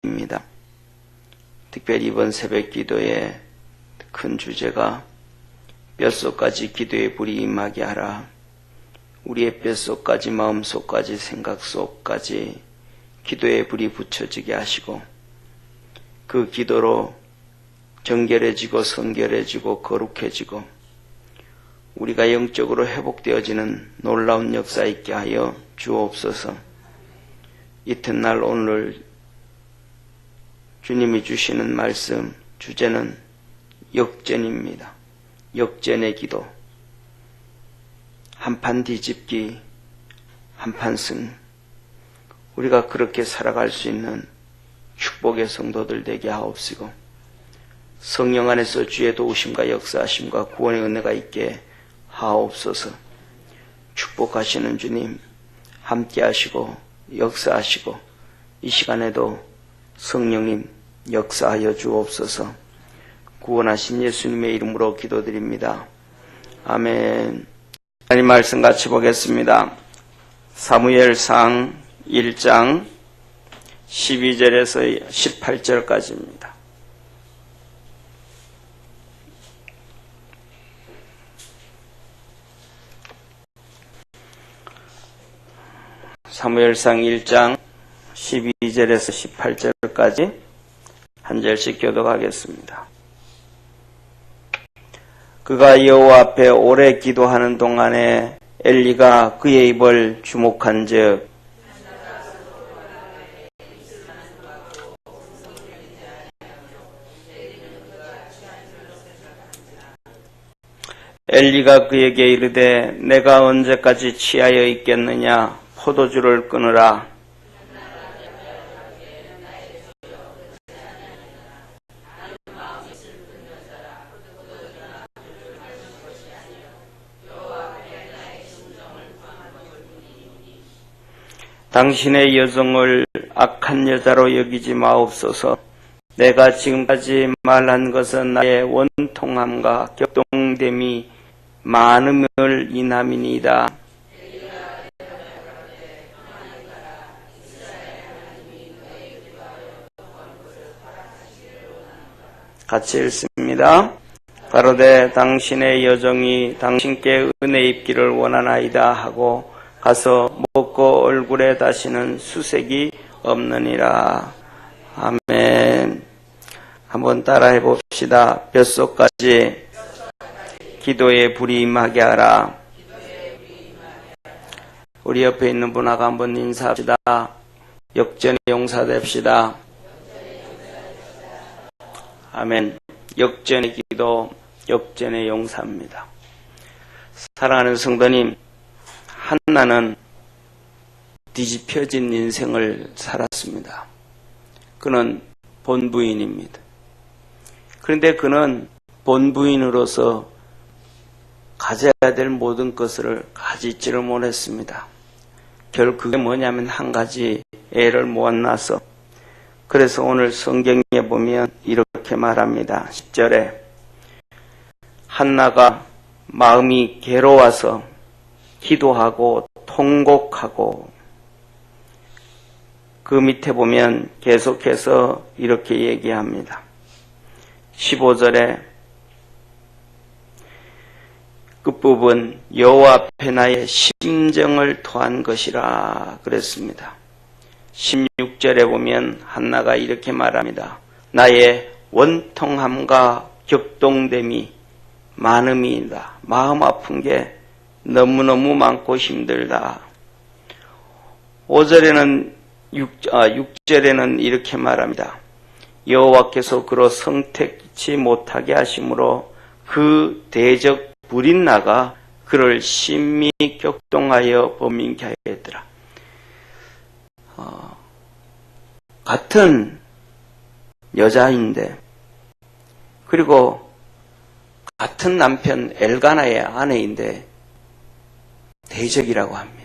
입니다. 특별히 이번 새벽 기도의 큰 주제가 뼛속까지 기도의 불이 임하게 하라. 우리의 뼛속까지 마음속까지 생각속까지 기도의 불이 붙여지게 하시고 그 기도로 정결해지고 성결해지고 거룩해지고 우리가 영적으로 회복되어지는 놀라운 역사 있게 하여 주옵소서. 이튿날 오늘 주님이 주시는 말씀 주제는 역전입니다. 역전의 기도. 한판 뒤집기, 한판 승. 우리가 그렇게 살아갈 수 있는 축복의 성도들 되게 하옵시고 성령 안에서 주의 도우심과 역사하심과 구원의 은혜가 있게 하옵소서. 축복하시는 주님 함께 하시고 역사하시고 이 시간에도 성령님 역사하여 주옵소서. 구원하신 예수님의 이름으로 기도드립니다. 아멘. 하나님 말씀 같이 보겠습니다. 사무엘상 1장 12절에서 18절까지입니다. 사무엘상 1장 12절에서 18절까지 한 절씩 교독하겠습니다. 그가 여호와 앞에 오래 기도하는 동안에 엘리가 그의 입을 주목한즉 엘리가 그에게 이르되 내가 언제까지 취하여 있겠느냐 포도주를 끊으라. 당신의 여종을 악한 여자로 여기지 마옵소서. 내가 지금까지 말한 것은 나의 원통함과 격동됨이 많음을 인함이니이다. 같이 읽습니다. 가로되 당신의 여종이 당신께 은혜 입기를 원하나이다 하고 가서 먹고 얼굴에 다시는 수색이 없느니라. 아멘. 한번 따라해 봅시다. 뼛속까지 기도의 불이 임하게 하라. 우리 옆에 있는 분하고 한번 인사합시다. 역전의 용사 됩시다. 아멘. 역전의 기도, 역전의 용사입니다. 사랑하는 성도님, 한나는 뒤집혀진 인생을 살았습니다. 그는 본부인입니다. 그런데 그는 본부인으로서 가져야 될 모든 것을 가지지를 못했습니다. 결국 그게 뭐냐면 한 가지 애를 못 낳아서. 그래서 오늘 성경에 보면 이렇게 말합니다. 10절에 한나가 마음이 괴로워서 기도하고 통곡하고 그 밑에 보면 계속해서 이렇게 얘기합니다. 15절에 끝부분 여호와 앞에 나의 심정을 토한 것이라 그랬습니다. 16절에 보면 한나가 이렇게 말합니다. 나의 원통함과 격동됨이 많음이다. 마음 아픈 게 너무너무 많고 힘들다. 6절에는 이렇게 말합니다. 여호와께서 그로 성택치 못하게 하심으로 그 대적 불인 나가 그를 심히 격동하여 범민케 하였더라. 같은 여자인데 그리고 같은 남편 엘가나의 아내인데 대적이라고 합니다.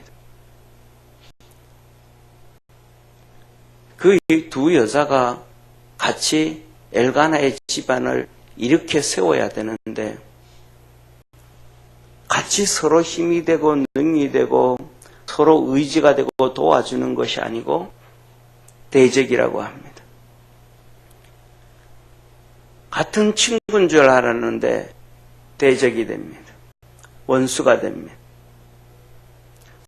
그 두 여자가 같이 엘가나의 집안을 이렇게 세워야 되는데 같이 서로 힘이 되고 능이 되고 서로 의지가 되고 도와주는 것이 아니고 대적이라고 합니다. 같은 친구인 줄 알았는데 대적이 됩니다. 원수가 됩니다.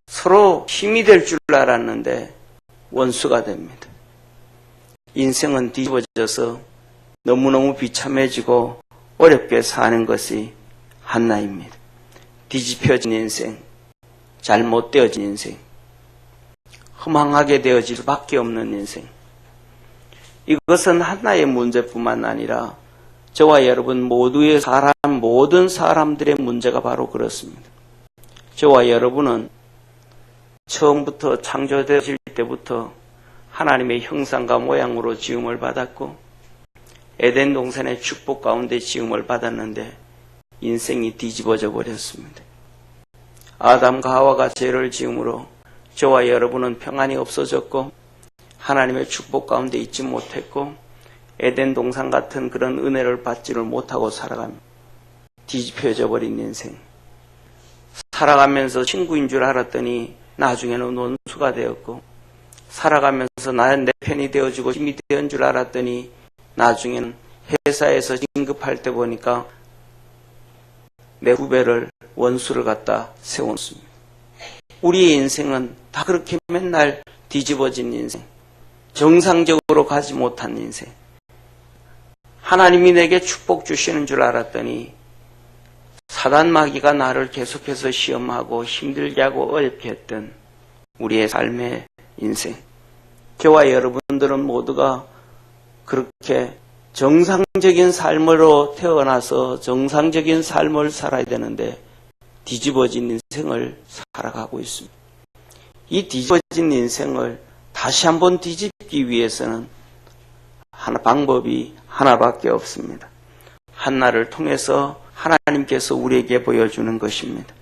서로 힘이 될 줄 알았는데 원수가 됩니다. 인생은 뒤집어져서 너무너무 비참해지고 어렵게 사는 것이 한나입니다. 뒤집혀진 인생, 잘못되어진 인생, 허망하게 되어질 수밖에 없는 인생. 이것은 한나의 문제뿐만 아니라 저와 여러분 모두의 모든 사람들의 문제가 바로 그렇습니다. 저와 여러분은 처음부터 창조되실 때부터 하나님의 형상과 모양으로 지음을 받았고 에덴 동산의 축복 가운데 지음을 받았는데 인생이 뒤집어져 버렸습니다. 아담과 하와가 죄를 지음으로 저와 여러분은 평안이 없어졌고 하나님의 축복 가운데 있지 못했고 에덴 동산 같은 그런 은혜를 받지를 못하고 살아갑니다. 뒤집혀져 버린 인생. 살아가면서 친구인 줄 알았더니 나중에는 원수가 되었고 살아가면서 내 편이 되어주고 힘이 되는 줄 알았더니 나중에는 회사에서 진급할 때 보니까 내 후배를 원수를 갖다 세웠습니다. 우리의 인생은 다 그렇게 맨날 뒤집어진 인생, 정상적으로 가지 못한 인생. 하나님이 내게 축복 주시는 줄 알았더니 사단 마귀가 나를 계속해서 시험하고 힘들게 하고 어렵게 했던 우리의 삶의 인생. 저와 여러분들은 모두가 그렇게 정상적인 삶으로 태어나서 정상적인 삶을 살아야 되는데 뒤집어진 인생을 살아가고 있습니다. 이 뒤집어진 인생을 다시 한번 뒤집기 위해서는 방법이 하나밖에 없습니다. 한나를 통해서 하나님께서 우리에게 보여주는 것입니다.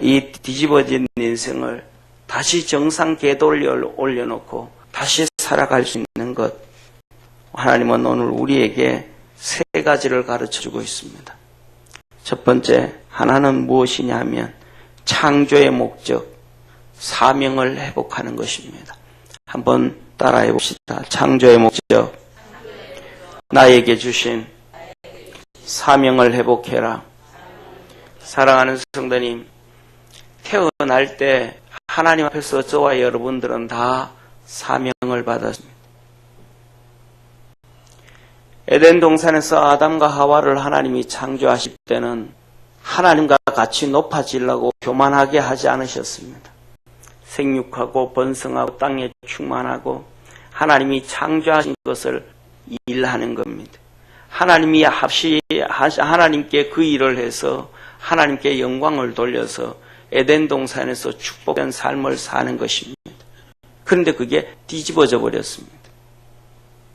이 뒤집어진 인생을 다시 정상 궤도에 올려놓고 다시 살아갈 수 있는 것, 하나님은 오늘 우리에게 세 가지를 가르쳐주고 있습니다. 첫 번째, 하나는 무엇이냐 하면 창조의 목적, 사명을 회복하는 것입니다. 한번 따라해 봅시다. 창조의 목적, 나에게 주신 사명을 회복해라. 사랑하는 성도님, 태어날 때 하나님 앞에서 저와 여러분들은 다 사명을 받았습니다. 에덴 동산에서 아담과 하와를 하나님이 창조하실 때는 하나님과 같이 높아지려고 교만하게 하지 않으셨습니다. 생육하고 번성하고 땅에 충만하고 하나님이 창조하신 것을 일하는 겁니다. 하나님이 하나님께 그 일을 해서 하나님께 영광을 돌려서 에덴 동산에서 축복된 삶을 사는 것입니다. 그런데 그게 뒤집어져 버렸습니다.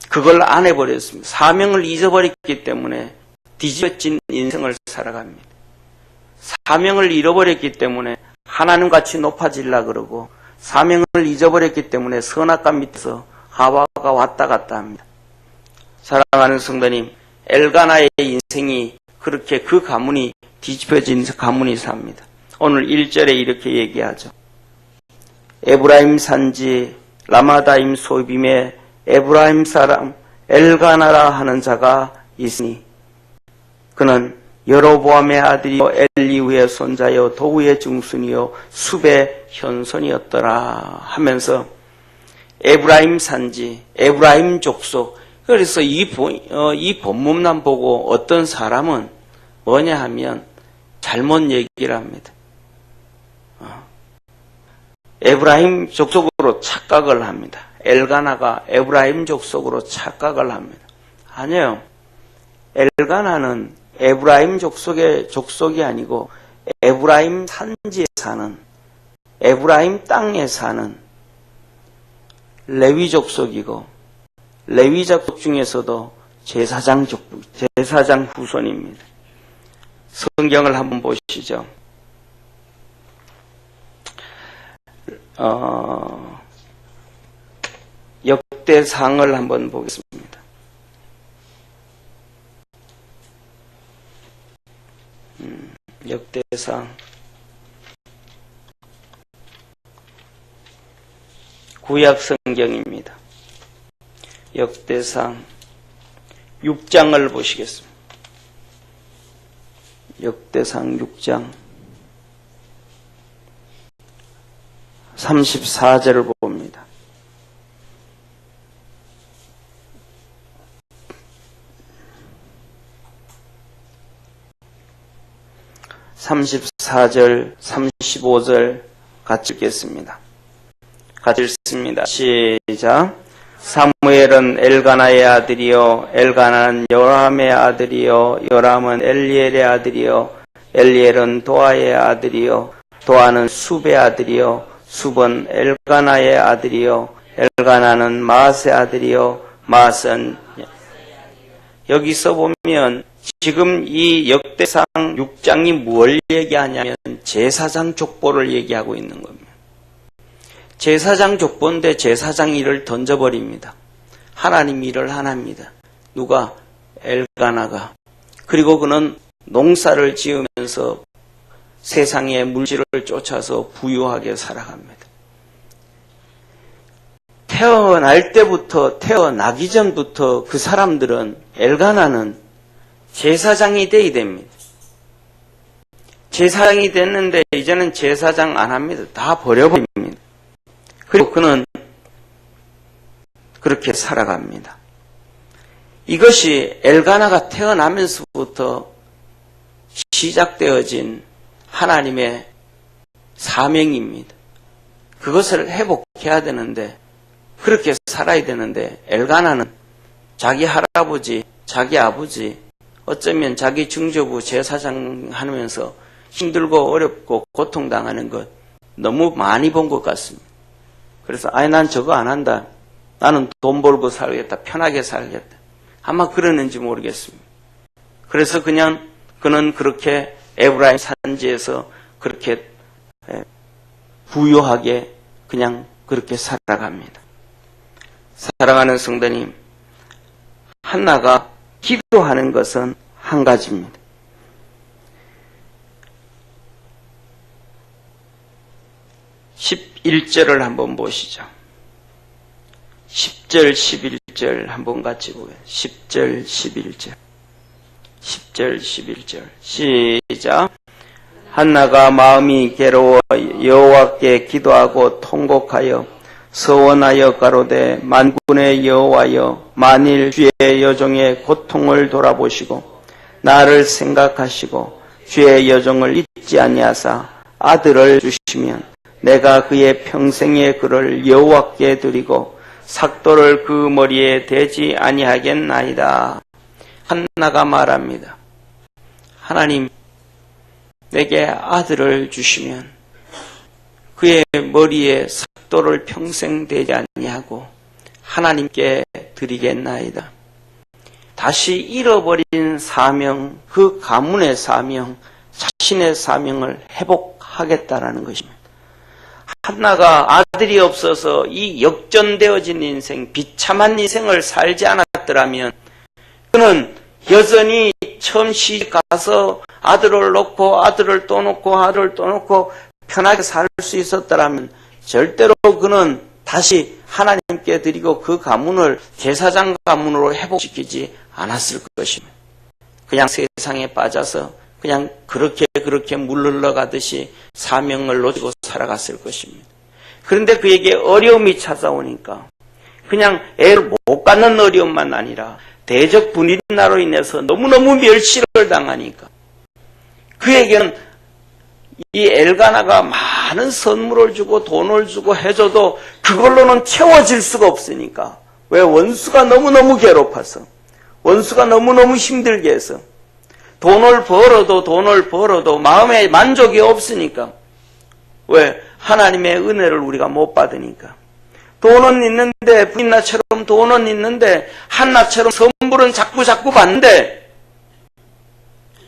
그걸 안 해버렸습니다. 사명을 잊어버렸기 때문에 뒤집어진 인생을 살아갑니다. 사명을 잃어버렸기 때문에 하나님같이 높아지려고 그러고 사명을 잊어버렸기 때문에 선악과 밑에서 하와가 왔다 갔다 합니다. 사랑하는 성도님, 엘가나의 인생이 그렇게 그 가문이 뒤집어진 가문이 삽니다. 오늘 1절에 이렇게 얘기하죠. 에브라임 산지 라마다임 소빔에 에브라임 사람 엘가나라 하는 자가 있으니 그는 여로보암의 아들이요 엘리후의 손자요 도우의 증손이요 숲의 현손이었더라 하면서 에브라임 산지, 에브라임 족속. 그래서 이 본문만 보고 어떤 사람은 뭐냐 하면 잘못 얘기를 합니다. 에브라임 족속으로 착각을 합니다. 엘가나가 에브라임 족속으로 착각을 합니다. 아니에요. 엘가나는 에브라임 족속이 아니고 에브라임 산지에 사는, 에브라임 땅에 사는 레위 족속이고 레위 족속 중에서도 제사장 후손입니다. 성경을 한번 보시죠. 역대상을 한번 보겠습니다. 역대상 구약 성경입니다. 역대상 6장을 보시겠습니다. 역대상 6장 34절을 봅니다. (34절) (35절) 같이 읽겠습니다. 같이 읽습니다. 시작. 사무엘은 엘가나의 아들이요 엘가나는 요람의 아들이요 요람은 엘리엘의 아들이요 엘리엘은 도아의 아들이요 도아는 숲의 아들이요 숲은 엘가나의 아들이요 엘가나는 마앗의 아들이요 마앗은 여기서 보면 지금 이 역대상 6장이 뭘 얘기하냐면 제사장 족보를 얘기하고 있는 겁니다. 제사장 족보인데 제사장 일을 던져버립니다. 하나님 일을 하나입니다. 누가? 엘가나가. 그리고 그는 농사를 지으면서 세상의 물질을 쫓아서 부유하게 살아갑니다. 태어날 때부터, 태어나기 전부터 그 사람들은, 엘가나는 제사장이 돼야 됩니다. 제사장이 됐는데 이제는 제사장 안 합니다. 다 버려버립니다. 그리고 그는 그렇게 살아갑니다. 이것이 엘가나가 태어나면서부터 시작되어진 하나님의 사명입니다. 그것을 회복해야 되는데, 그렇게 살아야 되는데, 엘가나는 자기 할아버지, 자기 아버지, 어쩌면 자기 증조부 제사장 하면서 힘들고 어렵고 고통당하는 것 너무 많이 본 것 같습니다. 그래서 난 저거 안 한다. 나는 돈 벌고 살겠다. 편하게 살겠다. 아마 그러는지 모르겠습니다. 그래서 그는 그렇게 에브라임 산지에서 그렇게 부유하게 그냥 그렇게 살아갑니다. 사랑하는 성도님, 한나가 기도하는 것은 한 가지입니다. 11절을 한번 보시죠. 10절, 11절 한번 같이 보게요. 10절, 11절. 10절, 11절. 시작. 한나가 마음이 괴로워 여호와께 기도하고 통곡하여 서원하여 가로되 만군의 여호와여 만일 주의 여종의 고통을 돌아보시고 나를 생각하시고 주의 여종을 잊지 아니하사 아들을 주시면 내가 그의 평생의 그를 여호와께 드리고 삭도를 그 머리에 대지 아니하겠나이다. 한나가 말합니다. 하나님, 내게 아들을 주시면 그의 머리에 삭도를 평생 대지 아니하고 하나님께 드리겠나이다. 다시 잃어버린 사명, 그 가문의 사명, 자신의 사명을 회복하겠다라는 것입니다. 한나가 아들이 없어서 이 역전되어진 인생, 비참한 인생을 살지 않았더라면 그는 여전히 처음 시집가서 아들을 놓고 아들을 또 놓고 아들을 또 놓고 편하게 살 수 있었더라면 절대로 그는 다시 하나님께 드리고 그 가문을 제사장 가문으로 회복시키지 않았을 것입니다. 그냥 세상에 빠져서 그냥 그렇게 물 흘러가듯이 사명을 놓치고 살아갔을 것입니다. 그런데 그에게 어려움이 찾아오니까 그냥 애를 못 갖는 어려움만 아니라 대적 분인나로 인해서 너무너무 멸시를 당하니까 그에게는 이 엘가나가 많은 선물을 주고 돈을 주고 해줘도 그걸로는 채워질 수가 없으니까. 왜? 원수가 너무너무 괴롭아서, 원수가 너무너무 힘들게 해서 돈을 벌어도 마음에 만족이 없으니까. 왜? 하나님의 은혜를 우리가 못 받으니까. 돈은 있는데, 부인나처럼 돈은 있는데, 한나처럼 선물은 자꾸 받는데,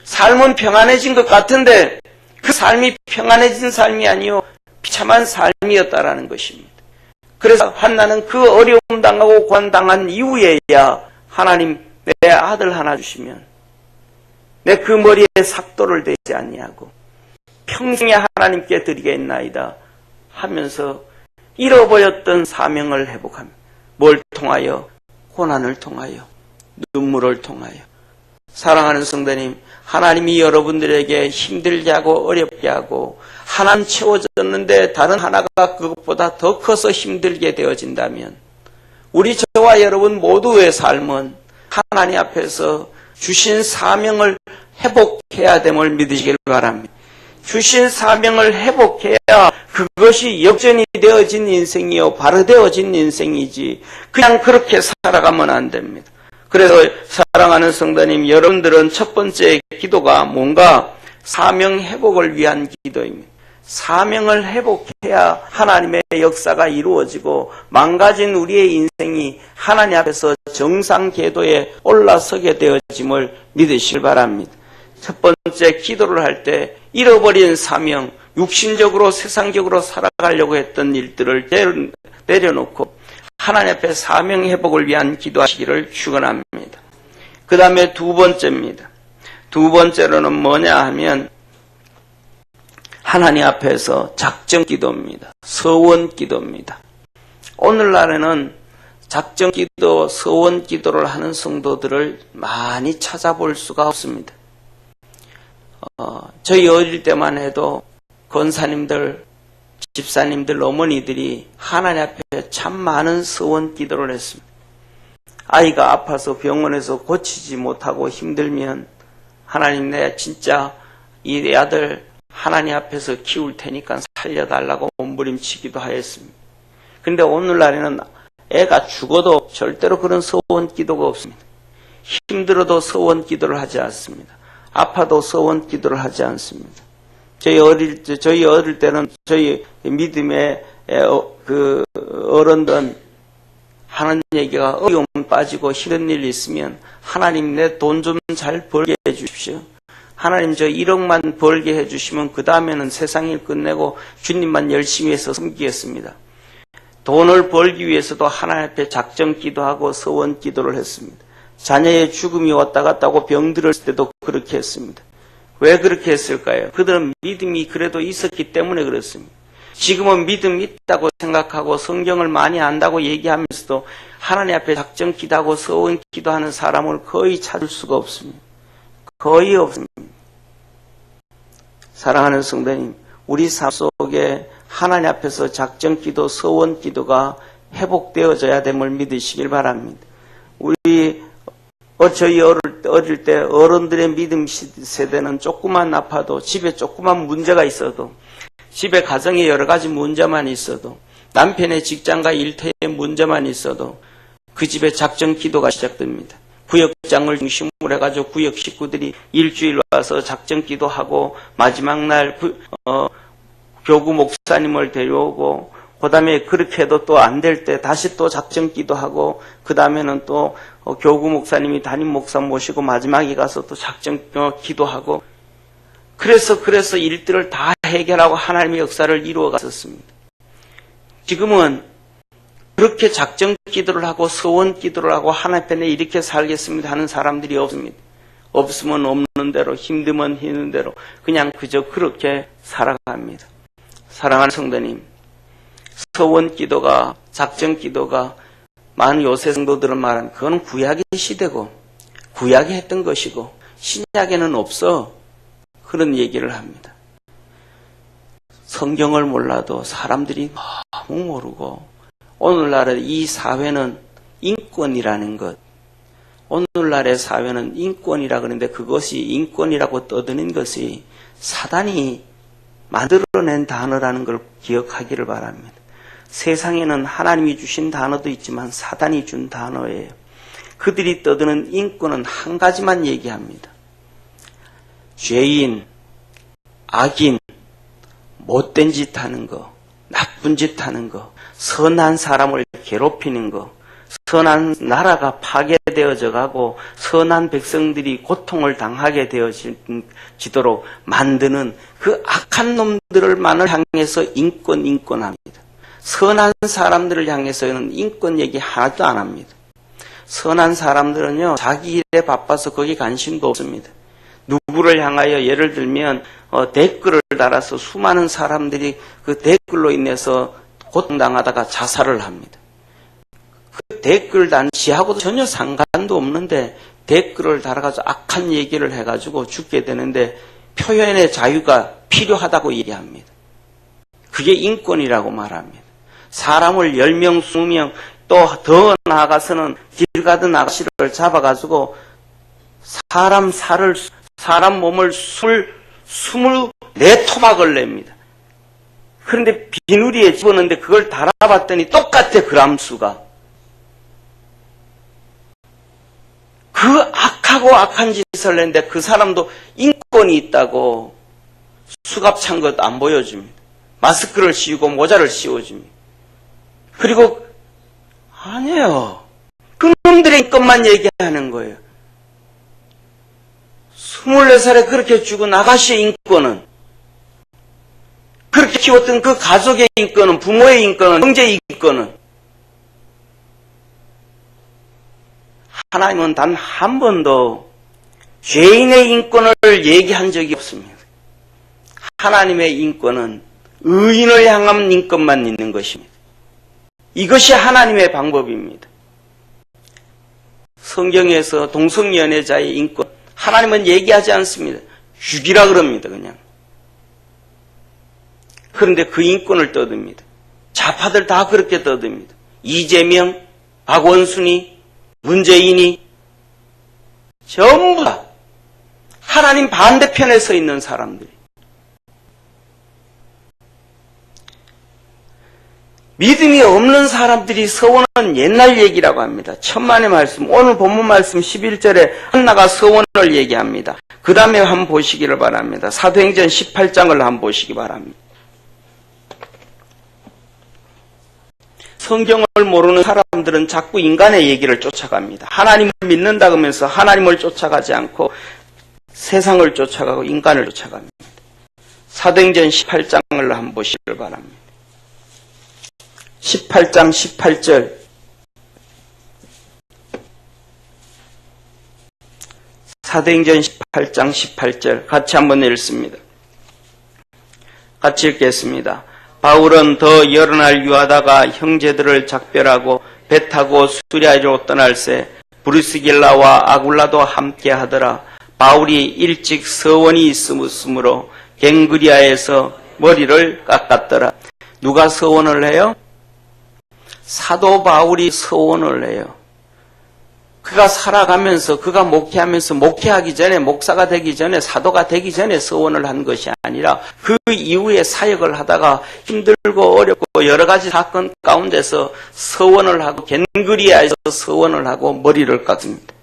삶은 평안해진 것 같은데, 그 삶이 평안해진 삶이 아니요 비참한 삶이었다라는 것입니다. 그래서 한나는 그 어려움 당하고 고난당한 이후에야 하나님 내 아들 하나 주시면 내 그 머리에 삭도를 대지 아니하고 평생에 하나님께 드리겠나이다 하면서 잃어버렸던 사명을 회복합니다. 뭘 통하여? 고난을 통하여, 눈물을 통하여. 사랑하는 성도님, 하나님이 여러분들에게 힘들게 하고 어렵게 하고 하나는 채워졌는데 다른 하나가 그것보다 더 커서 힘들게 되어진다면 우리 저와 여러분 모두의 삶은 하나님 앞에서 주신 사명을 회복해야 됨을 믿으시길 바랍니다. 주신 사명을 회복해야 그것이 역전이 되어진 인생이요 바로 되어진 인생이지 그냥 그렇게 살아가면 안 됩니다. 그래서 사랑하는 성도님, 여러분들은 첫 번째 기도가 뭔가 사명 회복을 위한 기도입니다. 사명을 회복해야 하나님의 역사가 이루어지고 망가진 우리의 인생이 하나님 앞에서 정상 궤도에 올라서게 되어짐을 믿으시길 바랍니다. 첫 번째 기도를 할 때 잃어버린 사명, 육신적으로 세상적으로 살아가려고 했던 일들을 내려놓고 하나님 앞에 사명 회복을 위한 기도하시기를 축원합니다. 그 다음에 두 번째입니다. 두 번째로는 뭐냐 하면 하나님 앞에서 작정 기도입니다. 서원 기도입니다. 오늘날에는 작정 기도, 서원 기도를 하는 성도들을 많이 찾아볼 수가 없습니다. 저희 어릴 때만 해도 권사님들, 집사님들, 어머니들이 하나님 앞에 참 많은 서원 기도를 했습니다. 아이가 아파서 병원에서 고치지 못하고 힘들면 하나님 내 진짜 이 아들 하나님 앞에서 키울 테니까 살려달라고 몸부림치기도 하였습니다. 그런데 오늘날에는 애가 죽어도 절대로 그런 서원 기도가 없습니다. 힘들어도 서원 기도를 하지 않습니다. 아파도 서원 기도를 하지 않습니다. 저희 어릴 때는 저희 믿음의 어른들은 하는 얘기가 어려움 빠지고 힘든 일 있으면 하나님 내 돈 좀 잘 벌게 해주십시오. 하나님 저 1억만 벌게 해주시면 그 다음에는 세상 일 끝내고 주님만 열심히 해서 섬기겠습니다. 돈을 벌기 위해서도 하나님 앞에 작정 기도하고 서원 기도를 했습니다. 자녀의 죽음이 왔다 갔다 하고 병들었을 때도 그렇게 했습니다. 왜 그렇게 했을까요? 그들은 믿음이 그래도 있었기 때문에 그렇습니다. 지금은 믿음이 있다고 생각하고 성경을 많이 안다고 얘기하면서도 하나님 앞에 작정 기도하고 서원 기도하는 사람을 거의 찾을 수가 없습니다. 거의 없습니다. 사랑하는 성도님, 우리 삶 속에 하나님 앞에서 작정 기도, 서원 기도가 회복되어져야 됨을 믿으시길 바랍니다. 저희 어릴 때 어른들의 믿음 세대는 조금만 아파도 집에 조그만 문제가 있어도 집에 가정에 여러 가지 문제만 있어도 남편의 직장과 일터에 문제만 있어도 그 집에 작정 기도가 시작됩니다. 구역장을 중심으로 해가지고 구역 식구들이 일주일 와서 작정 기도하고 마지막 날 교구 목사님을 데려오고 그 다음에 그렇게 해도 또 안 될 때 다시 또 작정 기도하고 그 다음에는 또 교구 목사님이 담임 목사 모시고 마지막에 가서 또 작정 기도하고 그래서 일들을 다 해결하고 하나님의 역사를 이루어 갔었습니다. 지금은 그렇게 작정 기도를 하고 서원 기도를 하고 하나님 앞에 이렇게 살겠습니다 하는 사람들이 없습니다. 없으면 없는 대로 힘들면 힘든 대로 그냥 그저 그렇게 살아갑니다. 사랑하는 성도님, 서원 기도가 작정 기도가 많은 요새 성도들은 말하는 그건 구약의 시대고 구약에 했던 것이고 신약에는 없어 그런 얘기를 합니다. 성경을 몰라도 사람들이 너무 모르고 오늘날의 이 사회는 인권이라는 것, 오늘날의 사회는 인권이라 그러는데 그것이 인권이라고 떠드는 것이 사단이 만들어낸 단어라는 걸 기억하기를 바랍니다. 세상에는 하나님이 주신 단어도 있지만 사단이 준 단어예요. 그들이 떠드는 인권은 한 가지만 얘기합니다. 죄인, 악인, 못된 짓 하는 거, 나쁜 짓 하는 거, 선한 사람을 괴롭히는 거, 선한 나라가 파괴되어져 가고 선한 백성들이 고통을 당하게 되어지도록 만드는 그 악한 놈들만을 향해서 인권합니다. 선한 사람들을 향해서는 인권 얘기 하나도 안 합니다. 선한 사람들은요, 자기 일에 바빠서 거기 관심도 없습니다. 누구를 향하여 예를 들면 댓글을 달아서 수많은 사람들이 그 댓글로 인해서 고통당하다가 자살을 합니다. 그 댓글 지하고도 전혀 상관도 없는데 댓글을 달아가지고 악한 얘기를 해가지고 죽게 되는데 표현의 자유가 필요하다고 얘기합니다. 그게 인권이라고 말합니다. 사람을 10명, 20명 또 더 나아가서는 길 가던 아가씨를 잡아가지고 사람 몸을 24토막을 냅니다. 그런데 비누리에 집었는데 그걸 달아봤더니 똑같아, 그람수가. 그 악하고 악한 짓을 했는데 그 사람도 인권이 있다고 수갑 찬 것 안 보여줍니다. 마스크를 씌우고 모자를 씌워줍니다. 그리고 아니에요. 그놈들의 인권만 얘기하는 거예요. 24살에 그렇게 죽은 아가씨의 인권은, 그렇게 키웠던 그 가족의 인권은, 부모의 인권은, 형제의 인권은, 하나님은 단 한 번도 죄인의 인권을 얘기한 적이 없습니다. 하나님의 인권은 의인을 향한 인권만 있는 것입니다. 이것이 하나님의 방법입니다. 성경에서 동성연애자의 인권, 하나님은 얘기하지 않습니다. 죽이라 그럽니다, 그냥. 그런데 그 인권을 떠듭니다. 좌파들 다 그렇게 떠듭니다. 이재명, 박원순이, 문재인이 전부 다 하나님 반대편에 서 있는 사람들이. 믿음이 없는 사람들이 서원은 옛날 얘기라고 합니다. 천만의 말씀, 오늘 본문 말씀 11절에 한나가 서원을 얘기합니다. 그 다음에 한번 보시기를 바랍니다. 사도행전 18장을 한번 보시기 바랍니다. 성경을 모르는 사람들은 자꾸 인간의 얘기를 쫓아갑니다. 하나님을 믿는다 그러면서 하나님을 쫓아가지 않고 세상을 쫓아가고 인간을 쫓아갑니다. 사도행전 18장을 한번 보시기를 바랍니다. 18장 18절. 사도행전 18장 18절 같이 한번 읽습니다. 같이 읽겠습니다. 바울은 더 여러 날 유하다가 형제들을 작별하고 배 타고 수리아로 떠날새 브리스길라와 아굴라도 함께 하더라. 바울이 일찍 서원이 있으므로 갱그리아에서 머리를 깎았더라. 누가 서원을 해요? 사도 바울이 서원을 해요. 그가 살아가면서, 그가 목회하면서, 목회하기 전에, 목사가 되기 전에, 사도가 되기 전에 서원을 한 것이 아니라 그 이후에 사역을 하다가 힘들고 어렵고 여러 가지 사건 가운데서 서원을 하고 겐그리아에서 서원을 하고 머리를 깎습니다.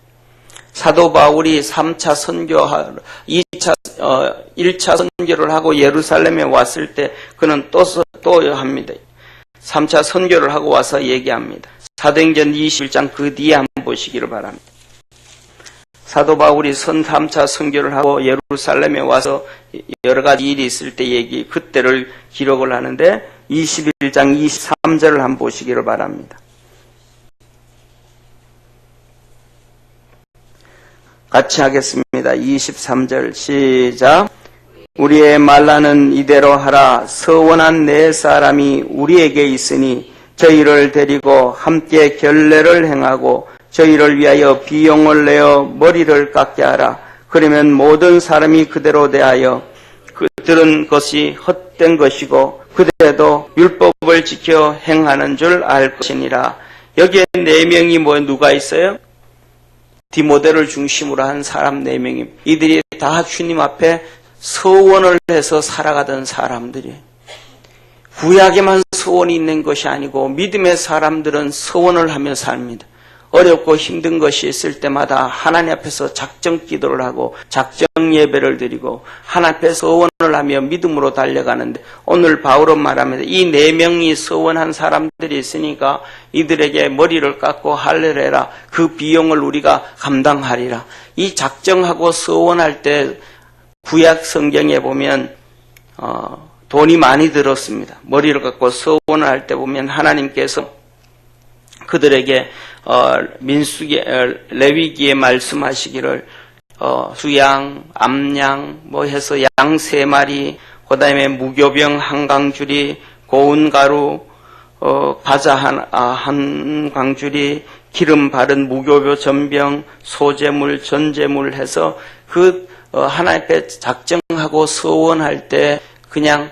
사도 바울이 3차 선교하러 1차 선교를 하고 예루살렘에 왔을 때 그는 또 합니다. 3차 선교를 하고 와서 얘기합니다. 사도행전 21장 그 뒤에 한번 보시기를 바랍니다. 사도 바울이 3차 선교를 하고 예루살렘에 와서 여러 가지 일이 있을 때 그때를 기록을 하는데 21장 23절을 한번 보시기를 바랍니다. 같이 하겠습니다. 23절 시작. 우리의 말라는 이대로 하라. 서원한 네 사람이 우리에게 있으니 저희를 데리고 함께 결례를 행하고 저희를 위하여 비용을 내어 머리를 깎게 하라. 그러면 모든 사람이 그대로 대하여 그들은 것이 헛된 것이고 그대도 율법을 지켜 행하는 줄 알 것이니라. 여기에 4명이 누가 있어요? 디모데를 중심으로 한 사람 4명이, 이들이 다 주님 앞에 서원을 해서 살아가던 사람들이, 구약에만 서원이 있는 것이 아니고 믿음의 사람들은 서원을 하며 삽니다. 어렵고 힘든 것이 있을 때마다 하나님 앞에서 작정 기도를 하고 작정 예배를 드리고 하나님 앞에 서원을 하며 믿음으로 달려가는데, 오늘 바울은 말합니다. 이 4명이 서원한 사람들이 있으니까 이들에게 머리를 깎고 할례를 해라. 그 비용을 우리가 감당하리라. 이 작정하고 서원할 때 구약 성경에 보면 돈이 많이 들었습니다. 머리를 깎고 서원을 할 때 보면 하나님께서 그들에게 민수기 레위기에 말씀하시기를 수양, 암양 해서 양 3마리, 그다음에 무교병 한강줄이, 고운 가루, 과자 한 광주리, 기름 바른 무교묘 전병, 소재물, 전재물 해서 하나님 앞에 작정하고 서원할 때 그냥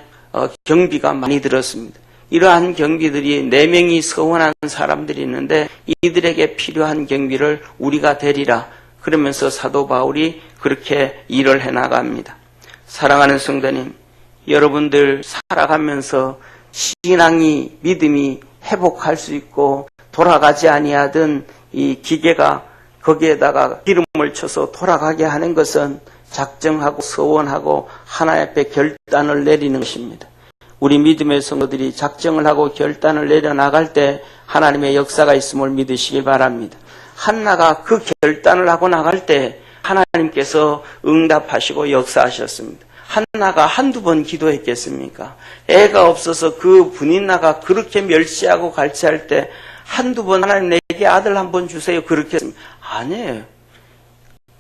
경비가 많이 들었습니다. 이러한 경비들이 4명이 서원한 사람들이 있는데 이들에게 필요한 경비를 우리가 되리라. 그러면서 사도 바울이 그렇게 일을 해나갑니다. 사랑하는 성도님, 여러분들 살아가면서 신앙이, 믿음이 회복할 수 있고 돌아가지 아니하던 이 기계가 거기에다가 기름을 쳐서 돌아가게 하는 것은 작정하고 서원하고 하나님 앞에 결단을 내리는 것입니다. 우리 믿음의 성도들이 작정을 하고 결단을 내려나갈 때 하나님의 역사가 있음을 믿으시길 바랍니다. 한나가 그 결단을 하고 나갈 때 하나님께서 응답하시고 역사하셨습니다. 한나가 한두 번 기도했겠습니까? 애가 없어서 그 분인나가 그렇게 멸시하고 갈취할 때 한두 번 하나님 내게 아들 한 번 주세요 그렇게 했습니다. 아니에요.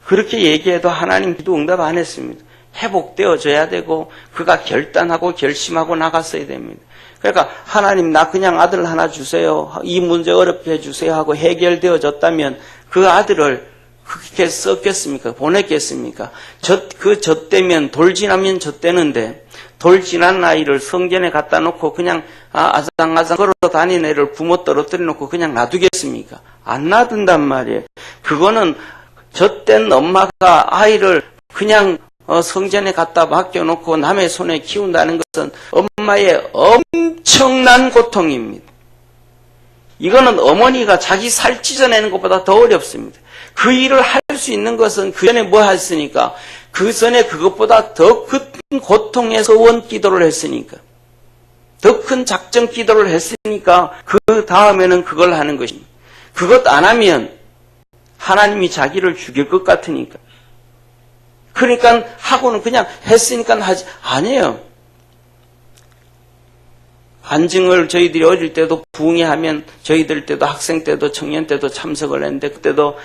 그렇게 얘기해도 하나님 기도 응답 안 했습니다. 회복되어져야 되고 그가 결단하고 결심하고 나갔어야 됩니다. 그러니까 하나님 나 그냥 아들 하나 주세요. 이 문제 어렵게 해주세요 하고 해결되어졌다면 그 아들을 그렇게 썼겠습니까? 보냈겠습니까? 젖대면 돌 지나면 젖대는데 돌 지난 아이를 성전에 갖다 놓고 그냥 아장아장 걸어 다니는 애를 부모 떨어뜨려 놓고 그냥 놔두겠습니까? 안 놔둔단 말이에요. 그거는 젖된 엄마가 아이를 그냥 성전에 갖다 맡겨놓고 남의 손에 키운다는 것은 엄마의 엄청난 고통입니다. 이거는 어머니가 자기 살 찢어내는 것보다 더 어렵습니다. 그 일을 할 수 있는 것은 그 전에 뭐 했으니까, 그 전에 그것보다 더 큰 고통에서 원 기도를 했으니까, 더 큰 작정 기도를 했으니까 그 다음에는 그걸 하는 것입니다. 그것 안 하면 하나님이 자기를 죽일 것 같으니까. 그러니까 하고는 그냥 했으니까 하지. 아니에요. 간증을 저희들이 어릴 때도 부흥회 하면 저희들 때도 학생 때도 청년 때도 참석을 했는데 그때도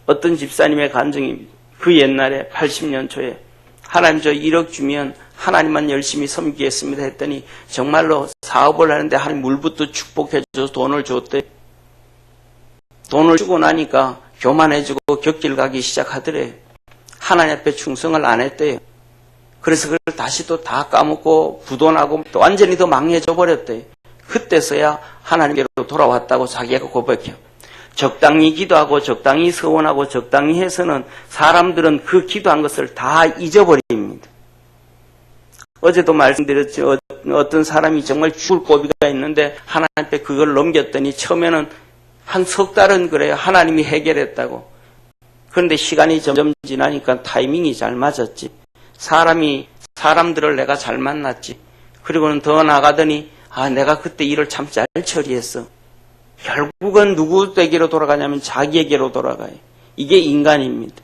어떤 집사님의 간증입니다. 그 옛날에 80년 초에 하나님 저 1억 주면 하나님만 열심히 섬기겠습니다 했더니 정말로 사업을 하는데 하나님 물부터 축복해줘서 돈을 줬대. 돈을 주고 나니까 교만해지고 곁길 가기 시작하더래요. 하나님 앞에 충성을 안 했대요. 그래서 그걸 다시 또 다 까먹고 부도나고 또 완전히 더 망해져 버렸대요. 그때서야 하나님께로 돌아왔다고 자기가 고백해요. 적당히 기도하고 적당히 서원하고 적당히 해서는 사람들은 그 기도한 것을 다 잊어버립니다. 어제도 말씀드렸죠. 어떤 사람이 정말 죽을 고비가 있는데 하나님 앞에 그걸 넘겼더니 처음에는 한 석 달은 그래요. 하나님이 해결했다고. 그런데 시간이 점점 지나니까 타이밍이 잘 맞았지. 사람들을 내가 잘 만났지. 그리고는 더 나가더니 내가 그때 일을 참 잘 처리했어. 결국은 누구에게로 돌아가냐면 자기에게로 돌아가요. 이게 인간입니다.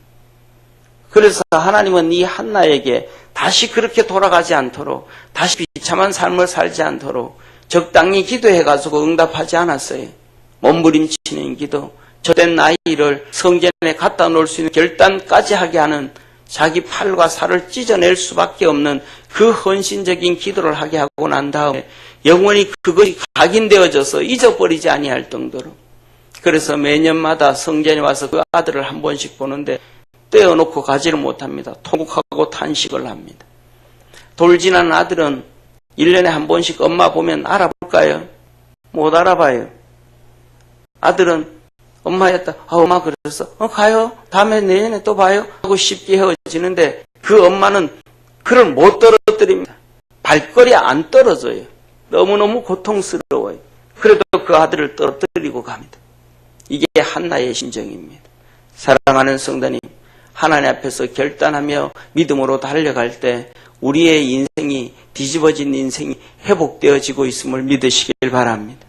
그래서 하나님은 이 한나에게 다시 그렇게 돌아가지 않도록, 다시 비참한 삶을 살지 않도록 적당히 기도해가지고 응답하지 않았어요. 몸부림치는 기도, 저된 아이를 성전에 갖다 놓을 수 있는 결단까지 하게 하는, 자기 팔과 살을 찢어낼 수밖에 없는 그 헌신적인 기도를 하게 하고 난 다음에 영원히 그것이 각인되어져서 잊어버리지 아니할 정도로. 그래서 매년마다 성전에 와서 그 아들을 한 번씩 보는데 떼어놓고 가지를 못합니다. 통곡하고 탄식을 합니다. 돌 지난 아들은 1년에 한 번씩 엄마 보면 알아볼까요? 못 알아봐요. 아들은 엄마였다. 엄마 그랬어. 가요. 다음에 내년에 또 봐요. 하고 쉽게 헤어지는데 그 엄마는 그를 못 떨어뜨립니다. 발걸이 안 떨어져요. 너무너무 고통스러워요. 그래도 그 아들을 떨어뜨리고 갑니다. 이게 한나의 심정입니다. 사랑하는 성도님, 하나님 앞에서 결단하며 믿음으로 달려갈 때 우리의 인생이, 뒤집어진 인생이 회복되어지고 있음을 믿으시길 바랍니다.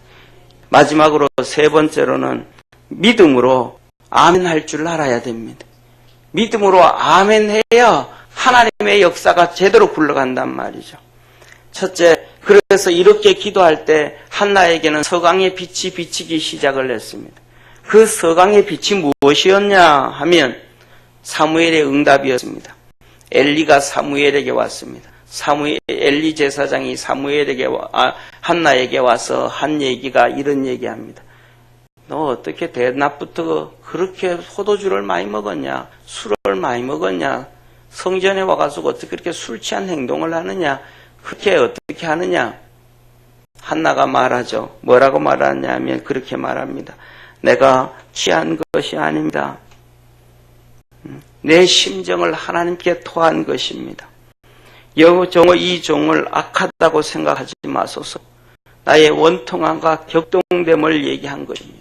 마지막으로 세 번째로는 믿음으로 아멘 할 줄 알아야 됩니다. 믿음으로 아멘 해야 하나님의 역사가 제대로 굴러간단 말이죠. 첫째, 그래서 이렇게 기도할 때 한나에게는 서강의 빛이 비치기 시작을 했습니다. 그 서강의 빛이 무엇이었냐 하면 사무엘의 응답이었습니다. 엘리가 사무엘에게 왔습니다. 엘리 제사장이 한나에게 와서 한 얘기가 이런 얘기합니다. 너 어떻게 대낮부터 그렇게 포도주를 많이 먹었냐? 술을 많이 먹었냐? 성전에 와가지고 어떻게 그렇게 술 취한 행동을 하느냐? 그렇게 어떻게 하느냐? 한나가 말하죠. 뭐라고 말하냐면 그렇게 말합니다. 내가 취한 것이 아닙니다. 내 심정을 하나님께 토한 것입니다. 이 종을 악하다고 생각하지 마소서. 나의 원통함과 격동됨을 얘기한 것입니다.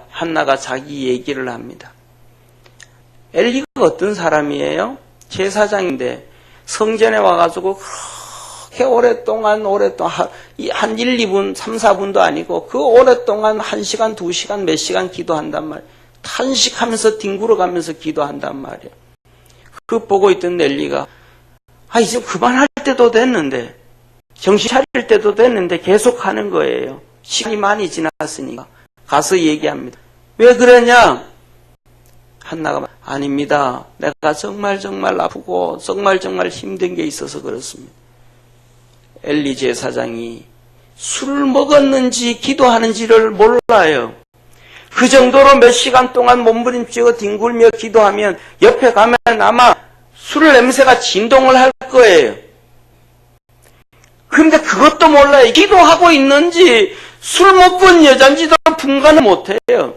한나가 자기 얘기를 합니다. 엘리가 어떤 사람이에요? 제사장인데 성전에 와가지고 그렇게 오랫동안 한 1, 2분, 3, 4분도 아니고 그 오랫동안 1시간, 2시간, 몇 시간 기도한단 말이에요. 탄식하면서 뒹굴어가면서 기도한단 말이에요. 그 보고 있던 엘리가 이제 그만할 때도 됐는데 정신 차릴 때도 됐는데 계속 하는 거예요. 시간이 많이 지났으니까 가서 얘기합니다. 왜 그러냐? 한나가 아닙니다. 내가 정말 아프고 정말 힘든 게 있어서 그렇습니다. 엘리 제사장이 술을 먹었는지 기도하는지를 몰라요. 그 정도로 몇 시간 동안 몸부림치고 뒹굴며 기도하면 옆에 가면 아마 술 냄새가 진동을 할 거예요. 그런데 그것도 몰라요. 기도하고 있는지 술 못 본 여잔지도 분간을 못해요.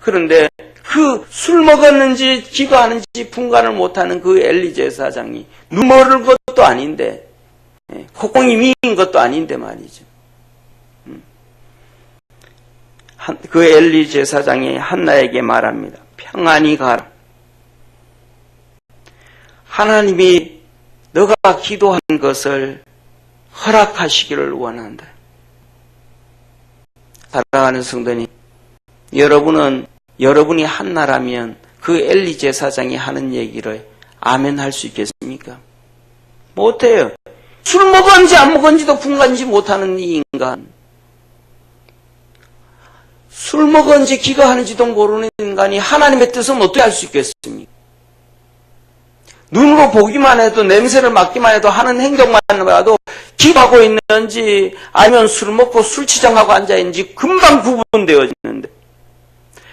그런데 그 술 먹었는지 기도하는지 분간을 못하는 그 엘리 제사장이 눈 멀은 것도 아닌데 콧공이 미인 것도 아닌데 말이죠. 그 엘리 제사장이 한나에게 말합니다. 평안히 가라. 하나님이 너가 기도한 것을 허락하시기를 원한다. 사랑하는 성도님, 여러분이 한나라면 그 엘리 제사장이 하는 얘기를 아멘 할 수 있겠습니까? 못해요. 술 먹었는지 안 먹었는지도 분간지 못하는 이 인간. 술 먹었는지 기도하는지도 모르는 인간이 하나님의 뜻은 어떻게 할 수 있겠습니까? 눈으로 보기만 해도 냄새를 맡기만 해도 하는 행동만 봐도 기도하고 있는지 아니면 술 먹고 술취장하고 앉아있는지 금방 구분되어지는데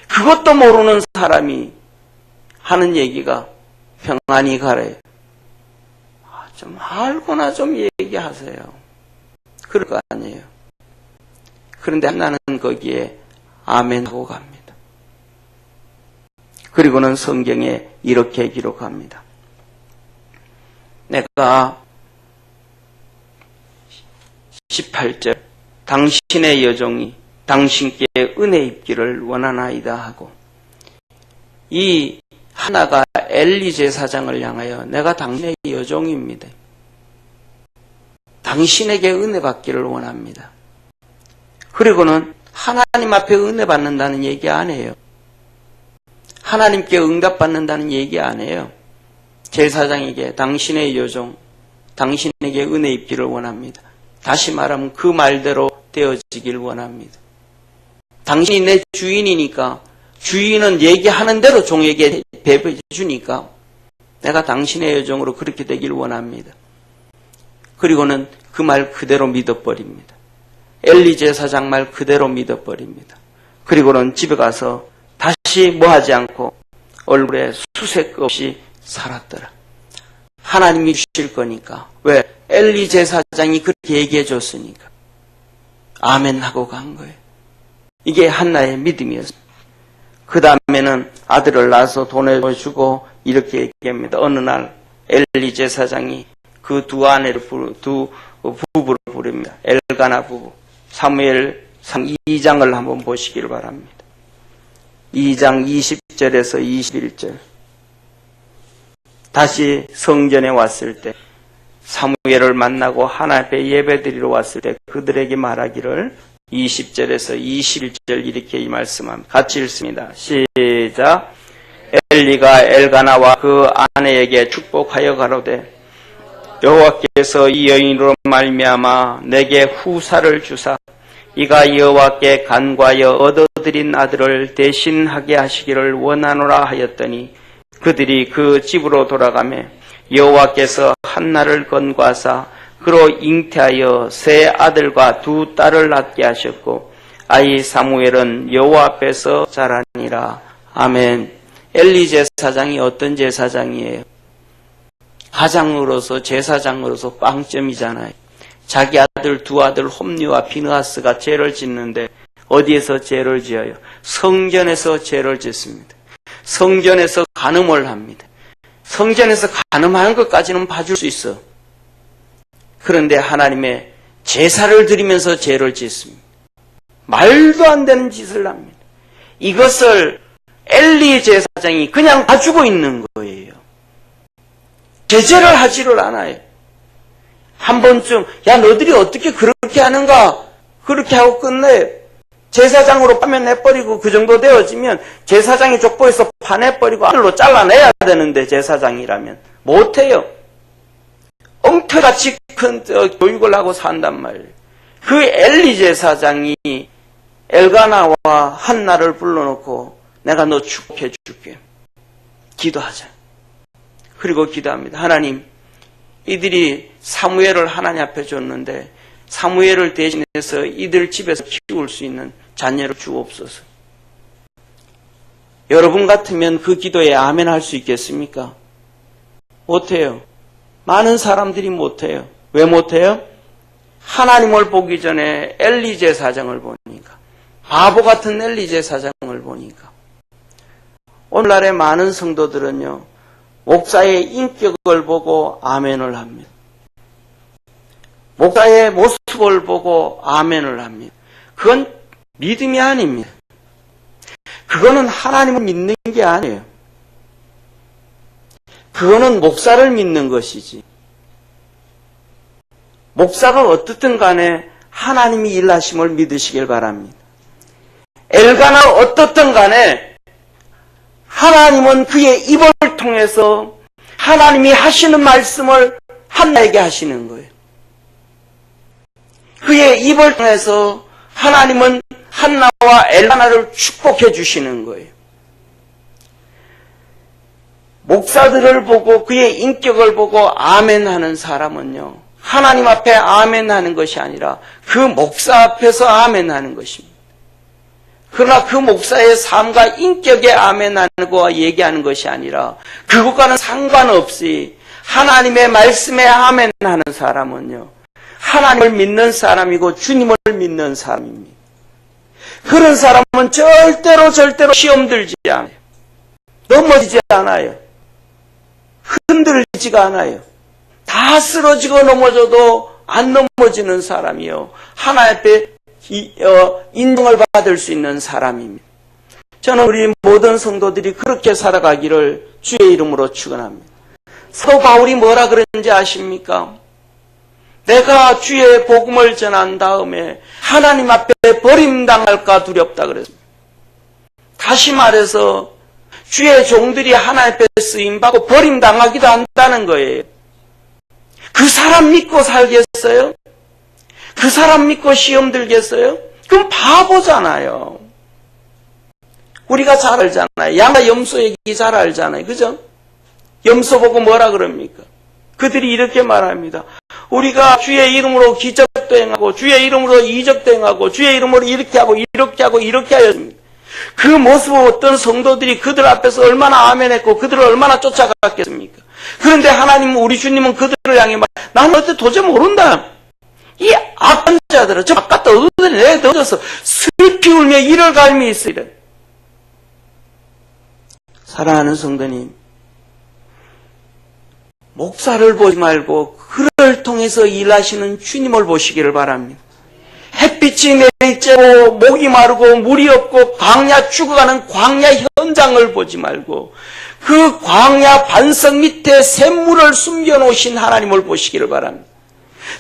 그것도 모르는 사람이 하는 얘기가 평안히 가래요. 좀 알고나 좀 얘기하세요. 그럴 거 아니에요. 그런데 나는 거기에 아멘 하고 갑니다. 그리고는 성경에 이렇게 기록합니다. 내가 18절 당신의 여종이 당신께 은혜 입기를 원하나이다 하고 이 하나가 엘리 제사장을 향하여 내가 당신의 여종입니다. 당신에게 은혜 받기를 원합니다. 그리고는 하나님 앞에 은혜 받는다는 얘기 안 해요. 하나님께 응답받는다는 얘기 안 해요. 제사장에게 당신의 여종, 당신에게 은혜 입기를 원합니다. 다시 말하면 그 말대로 되어지길 원합니다. 당신이 내 주인이니까 주인은 얘기하는 대로 종에게 배부해 주니까 내가 당신의 여종으로 그렇게 되길 원합니다. 그리고는 그 말 그대로 믿어버립니다. 엘리 제사장 말 그대로 믿어버립니다. 그리고는 집에 가서 다시 뭐하지 않고 얼굴에 수색 없이 살았더라. 하나님이 주실 거니까. 왜? 엘리 제사장이 그렇게 얘기해 줬으니까. 아멘 하고 간 거예요. 이게 한나의 믿음이었습니다. 그 다음에는 아들을 낳아서 돈을 주고 이렇게 얘기합니다. 어느 날 엘리 제사장이 그 두 부부를 부릅니다. 엘가나 부부. 사무엘상 2장을 한번 보시기를 바랍니다. 2장 20절에서 21절. 다시 성전에 왔을 때 사무엘을 만나고 하나님 앞에 예배드리러 왔을 때 그들에게 말하기를 20절에서 21절 이렇게 말씀합니다. 같이 읽습니다. 시작. 엘리가 엘가나와 그 아내에게 축복하여 가로되 여호와께서 이 여인으로 말미암아 내게 후사를 주사 이가 여호와께 간과하여 얻어들인 아들을 대신하게 하시기를 원하노라 하였더니 그들이 그 집으로 돌아가매 여호와께서 한나를 건과하사 그로 잉태하여 세 아들과 두 딸을 낳게 하셨고 아이 사무엘은 여호와 앞에서 자라니라. 아멘. 엘리 제사장이 어떤 제사장이에요? 가장으로서 제사장으로서 빵점이잖아요. 자기 아들 두 아들 홈니와 비느하스가 죄를 짓는데 어디에서 죄를 지어요? 성전에서 죄를 짓습니다. 성전에서 간음을 합니다. 성전에서 간음하는 것까지는 봐줄 수 있어. 그런데 하나님의 제사를 드리면서 죄를 짓습니다. 말도 안 되는 짓을 합니다. 이것을 엘리 제사장이 그냥 봐주고 있는 거예요. 제재를 하지를 않아요. 한 번쯤 야 너희들이 어떻게 그렇게 하는가? 그렇게 하고 끝내요. 제사장으로 파면내버리고 그 정도 되어지면 제사장이 족보에서 파내버리고 아들로 잘라내야 되는데 제사장이라면 못해요. 엉터같이 큰 교육을 하고 산단 말이에요. 그 엘리 제사장이 엘가나와 한나를 불러놓고 내가 너 축복해 줄게. 기도하자. 그리고 기도합니다. 하나님, 이들이 사무엘을 하나님 앞에 줬는데 사무엘을 대신해서 이들 집에서 키울 수 있는 자녀를 주옵소서. 여러분 같으면 그 기도에 아멘 할 수 있겠습니까? 못해요. 많은 사람들이 못해요. 왜 못해요? 하나님을 보기 전에 엘리 제사장을 보니까, 바보 같은 엘리 제사장을 보니까. 오늘날의 많은 성도들은요, 목사의 인격을 보고 아멘을 합니다. 목사의 모습을 보고 아멘을 합니다. 그건 믿음이 아닙니다. 그거는 하나님을 믿는 게 아니에요. 그거는 목사를 믿는 것이지. 목사가 어떻든 간에 하나님이 일하심을 믿으시길 바랍니다. 엘가나 어떻든 간에 하나님은 그의 입을 통해서 하나님이 하시는 말씀을 한나에게 하시는 거예요. 그의 입을 통해서 하나님은 한나와 엘가나를 축복해 주시는 거예요. 목사들을 보고 그의 인격을 보고 아멘하는 사람은요, 하나님 앞에 아멘하는 것이 아니라 그 목사 앞에서 아멘하는 것입니다. 그러나 그 목사의 삶과 인격에 아멘하고 얘기하는 것이 아니라 그것과는 상관없이 하나님의 말씀에 아멘하는 사람은요, 하나님을 믿는 사람이고 주님을 믿는 사람입니다. 그런 사람은 절대로 시험 들지 않아요. 넘어지지 않아요. 흔들리지가 않아요. 다 쓰러지고 넘어져도 안 넘어지는 사람이요, 하나님 앞에 인정을 받을 수 있는 사람입니다. 저는 우리 모든 성도들이 그렇게 살아가기를 주의 이름으로 축원합니다. 사도 바울이 뭐라 그랬는지 아십니까? 내가 주의 복음을 전한 다음에 하나님 앞에 버림당할까 두렵다 그랬습니다. 다시 말해서 주의 종들이 하나님 앞에 쓰임받고 버림당하기도 한다는 거예요. 그 사람 믿고 살겠어요? 그 사람 믿고 시험 들겠어요? 그럼 바보잖아요. 우리가 잘 알잖아요. 양과 염소 얘기 잘 알잖아요. 그죠? 염소 보고 뭐라 그럽니까? 그들이 이렇게 말합니다. 우리가 주의 이름으로 기적도 행하고 주의 이름으로 이적도 행하고 주의 이름으로 이렇게 하고 이렇게 하고 이렇게 하였습니다. 그 모습을 어떤 성도들이 그들 앞에서 얼마나 아멘했고 그들을 얼마나 쫓아갔겠습니까? 그런데 하나님은, 우리 주님은 그들을 향해 나는 어때 도저히 모른다. 이 악한 자들은 저 바깥다 얻어내 내가 얻어서 슬피 울며 이를 갈미 있으리라. 사랑하는 성도님, 목사를 보지 말고 그를 통해서 일하시는 주님을 보시기를 바랍니다. 햇빛이 내리쬐고 목이 마르고 물이 없고 광야 죽어가는 광야 현장을 보지 말고 그 광야 반석 밑에 샘물을 숨겨놓으신 하나님을 보시기를 바랍니다.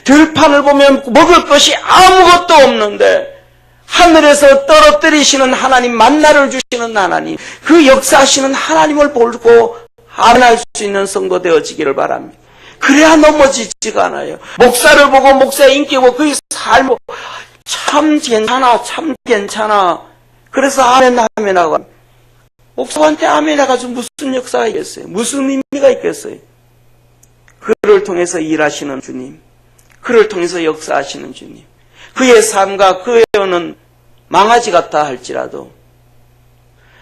들판을 보면 먹을 것이 아무것도 없는데 하늘에서 떨어뜨리시는 하나님, 만나를 주시는 하나님, 그 역사하시는 하나님을 보고 아멘할 수 있는 성도 되어지기를 바랍니다. 그래야 넘어지지가 않아요. 목사를 보고 목사의 인격을 그의 삶을 참 괜찮아, 참 괜찮아. 그래서 아멘하고 목사한테 아멘 해가지고 무슨 역사가 있겠어요? 무슨 의미가 있겠어요? 그를 통해서 일하시는 주님, 그를 통해서 역사하시는 주님, 그의 삶과 그의 오는 망아지 같다 할지라도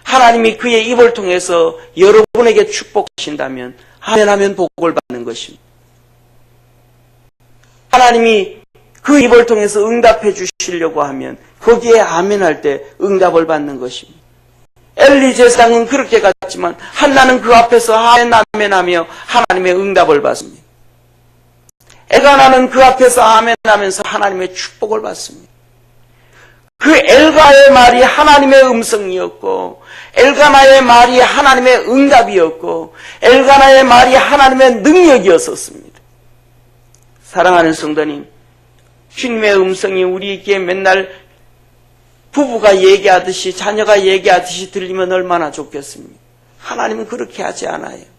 하나님이 그의 입을 통해서 여러분에게 축복하신다면 아멘 하면 복을 받는 것입니다. 하나님이 그 입을 통해서 응답해 주시려고 하면 거기에 아멘 할 때 응답을 받는 것입니다. 엘리 제사장은 그렇게 갔지만 한나는 그 앞에서 아멘 아멘 하며 하나님의 응답을 받습니다. 엘가나는 그 앞에서 아멘 하면서 하나님의 축복을 받습니다. 그 엘가의 말이 하나님의 음성이었고 엘가나의 말이 하나님의 응답이었고 엘가나의 말이 하나님의 능력이었었습니다. 사랑하는 성도님, 주님의 음성이 우리에게 맨날 부부가 얘기하듯이 자녀가 얘기하듯이 들리면 얼마나 좋겠습니까? 하나님은 그렇게 하지 않아요.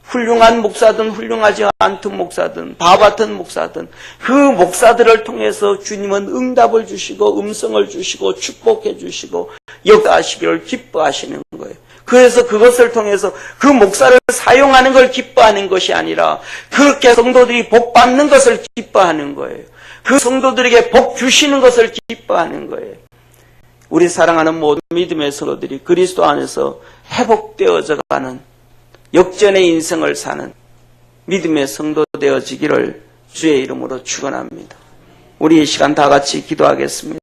훌륭한 목사든 훌륭하지 않던 목사든 바보 같은 목사든 그 목사들을 통해서 주님은 응답을 주시고 음성을 주시고 축복해 주시고 역사하시기를 기뻐하시는 거예요. 그래서 그것을 통해서 그 목사를 사용하는 걸 기뻐하는 것이 아니라 그렇게 성도들이 복 받는 것을 기뻐하는 거예요. 그 성도들에게 복 주시는 것을 기뻐하는 거예요. 우리 사랑하는 모든 믿음의 성도들이 그리스도 안에서 회복되어져 가는 역전의 인생을 사는 믿음의 성도 되어지기를 주의 이름으로 축원합니다. 우리 이 시간 다 같이 기도하겠습니다.